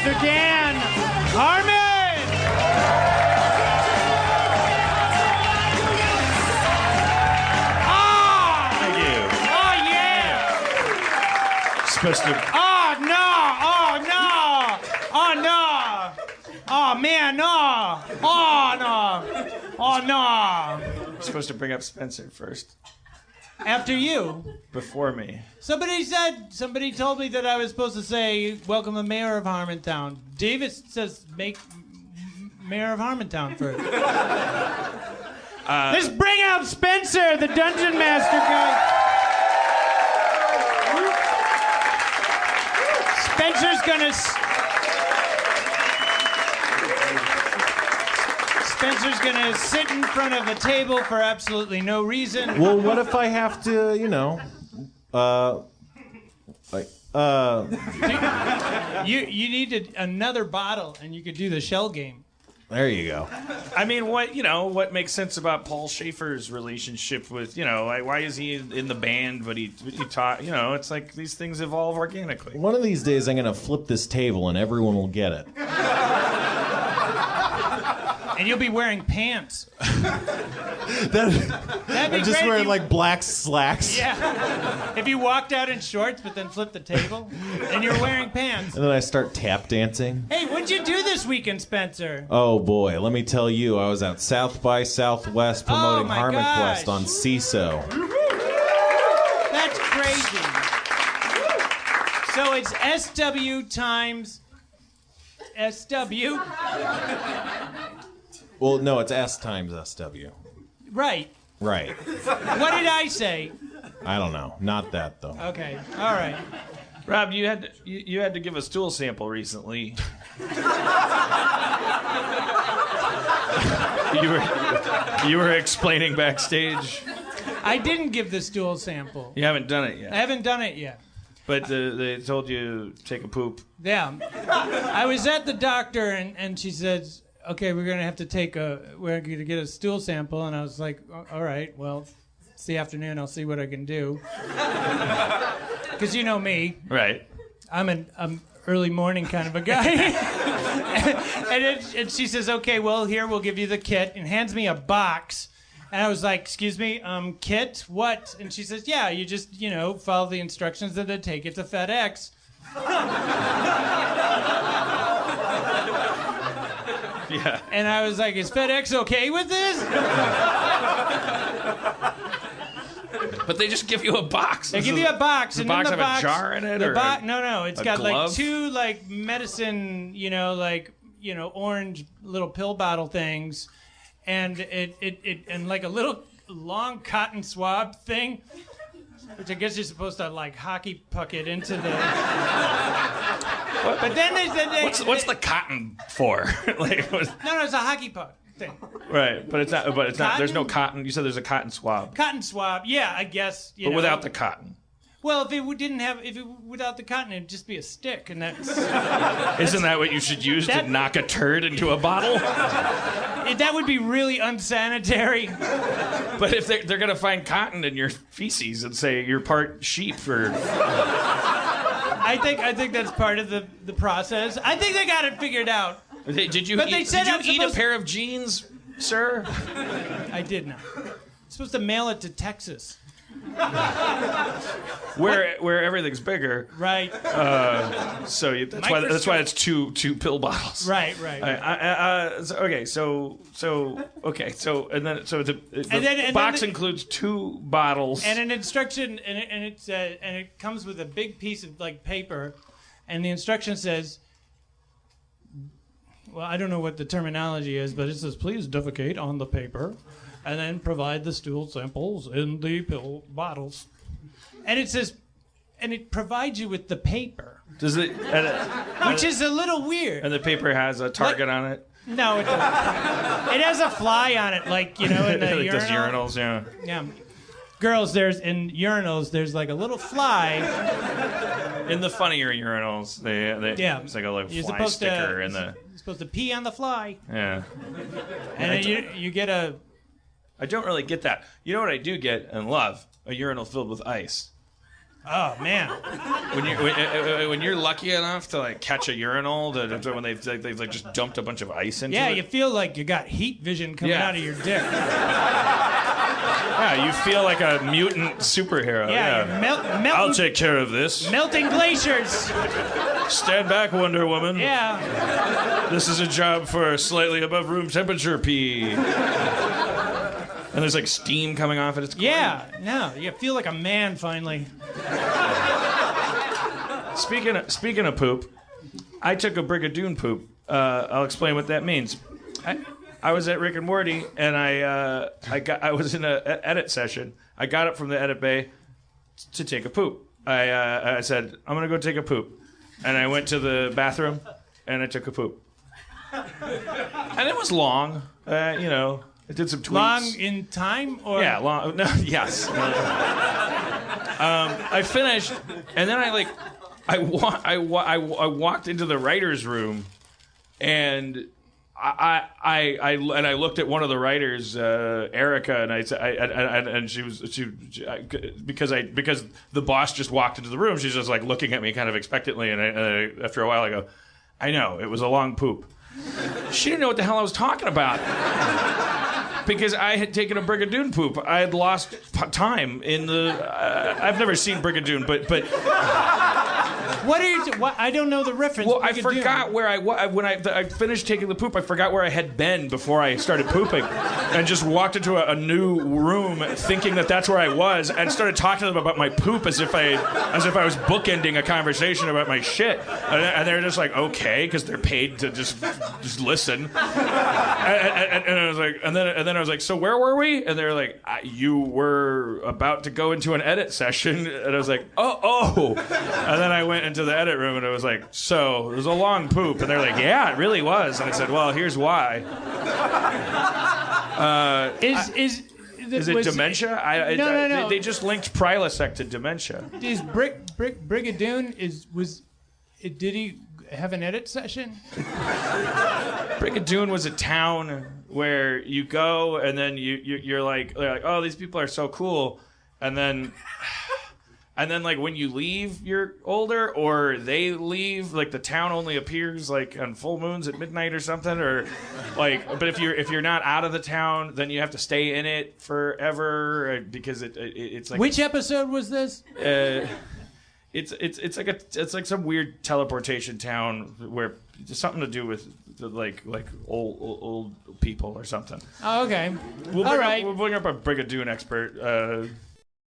Master Dan Harmon! Oh! Thank you. Oh, yeah! Supposed to... Oh, no! Oh, no! Oh, no! Oh, man, no! Oh, no! Oh, no! supposed to bring up Spencer first. After you. Before me. Somebody told me that I was supposed to say, welcome the mayor of Harmontown. Davis says, make mayor of Harmontown first. Let's bring out Spencer, the dungeon master guy. Spencer's gonna sit in front of a table for absolutely no reason. Well, what if I have to, You needed another bottle, and you could do the shell game. There you go. I mean, what makes sense about Paul Schaefer's relationship with, why is he in the band, but he taught, it's like these things evolve organically. One of these days I'm going to flip this table and everyone will get it. And you'll be wearing pants. I'm That'd be just great wearing if you, like black slacks. Yeah. If you walked out in shorts but then flipped the table and you're wearing pants. And then I start tap dancing. Hey, what'd you do this weekend, Spencer? Oh boy, let me tell you, I was at South by Southwest promoting my Harmon gosh. Quest on CISO. That's crazy. So it's SW times SW. Well, no, it's S times SW. Right. Right. What did I say? I don't know. Not that, though. Okay. All right. Rob, you had to give a stool sample recently. you were explaining backstage. I didn't give the stool sample. You haven't done it yet. I haven't done it yet. But they told you to take a poop. Yeah. I was at the doctor and she says, okay, we're going to get a stool sample. And I was like, all right, well, it's the afternoon. I'll see what I can do. Because you know me. Right. I'm an early morning kind of a guy. and she says, okay, well, here, we'll give you the kit, and hands me a box. And I was like, excuse me, kit? What? And she says, yeah, you just, follow the instructions and then take it to FedEx. Yeah. And I was like, is FedEx okay with this? But they just give you a box. They give you a box. Does and the box in the have a jar in it? No. It's got glove? like two medicine, orange little pill bottle things. And it and like a little long cotton swab thing, which I guess you're supposed to hockey puck it into the. But then they said what's the cotton for? No, it's a hockey puck thing. Right, but it's not. But it's not. There's no cotton. You said there's a cotton swab. Cotton swab, yeah, I guess. But without the cotton. Well, without the cotton, it'd just be a stick, and that's. Isn't that what you should use to knock a turd into a bottle? That would be really unsanitary. But if they're gonna find cotton in your feces and say you're part sheep or. I think that's part of the process. I think they got it figured out. Did you eat a pair of jeans, sir? I did not. I'm supposed to mail it to Texas. Where everything's bigger, right? So that's why it's two pill bottles, right. The box includes two bottles and an instruction, and it comes with a big piece of paper, and the instruction says. Well, I don't know what the terminology is, but it says, please defecate on the paper and then provide the stool samples in the pill bottles. And it says, and it provides you with the paper. Does it? Which is a little weird. And the paper has a target on it? No, it doesn't. It has a fly on it, in the like urinal. those urinals, yeah. Yeah. Girls, in urinals, there's a little fly. In the funnier urinals, it's like a little fly sticker in the... You're supposed to pee on the fly. Yeah. And then you get a... I don't really get that. You know what I do get and love? A urinal filled with ice. Oh man. When you're lucky enough to like catch a urinal, when they've like just dumped a bunch of ice into Yeah, it. you feel like you got heat vision coming out of your dick. Yeah, you feel like a mutant superhero. Yeah, you're melting. I'll take care of this. Melting glaciers. Stand back, Wonder Woman. Yeah. This is a job for slightly above room temperature pee. And there's like steam coming off it. It's great. Yeah. No, you feel like a man finally. Speaking of poop, I took a Brigadoon poop. I'll explain what that means. I was at Rick and Morty, and I was in an edit session. I got up from the edit bay to take a poop. I said, I'm going to go take a poop. And I went to the bathroom, and I took a poop. And it was long. I did some tweets. Long in time, or Yeah, long. No, yes. I finished, and then I walked into the writers' room, and I looked at one of the writers, Erica, and because the boss just walked into the room, she's just like looking at me kind of expectantly, and after a while I go, I know, it was a long poop. She didn't know what the hell I was talking about. Because I had taken a Brigadoon poop. I had lost time in the... I've never seen Brigadoon, but... What are you... I don't know the reference. Well, I forgot where when I finished taking the poop, I forgot where I had been before I started pooping. And just walked into a new room thinking that that's where I was, and started talking to them about my poop as if I was bookending a conversation about my shit. And they're just like, okay, because they're paid to just listen. And I was like... And then I was like, so where were we? And they were like, you were about to go into an edit session. And I was like, oh. And then I went into the edit room and I was like, so it was a long poop. And they're like, yeah, it really was. And I said, well, here's why. Is it dementia? No. They just linked Prilosec to dementia. Is Brigadoon did he have an edit session? Brigadoon was a town where you go and then you're like, oh, these people are so cool, and then like when you leave, you're older, or they leave, like the town only appears like on full moons at midnight or something, or like. But if you're not out of the town, then you have to stay in it forever because it's like. Which episode was this? It's like some weird teleportation town where it's something to do with like old people or something. Oh, okay. We'll bring up a Brigadoon expert.